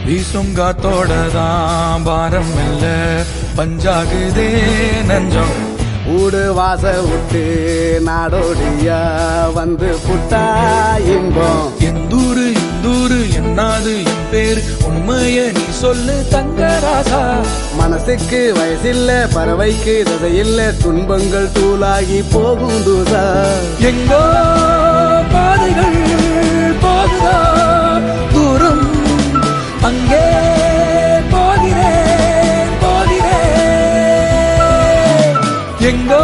வீசும் காத்தோடதான் பாரம் இல்ல பஞ்சாகுதே நஞ்சம். ஊடு வாச விட்டு நாடோடியா வந்து புட்டா இன்பம். எந்தூரு இந்தூரு என்னாது என் பேர் உண்மைய நீ சொல்லு தங்கராசா. மனசுக்கு வயசில்ல பறவைக்கு ததையில்ல துன்பங்கள் தூளாகி போகும் தூசா. எங்கோ பாதைகள் போகுதா தூரம் அங்கே போகிறேன் போகிறேன் எங்கோ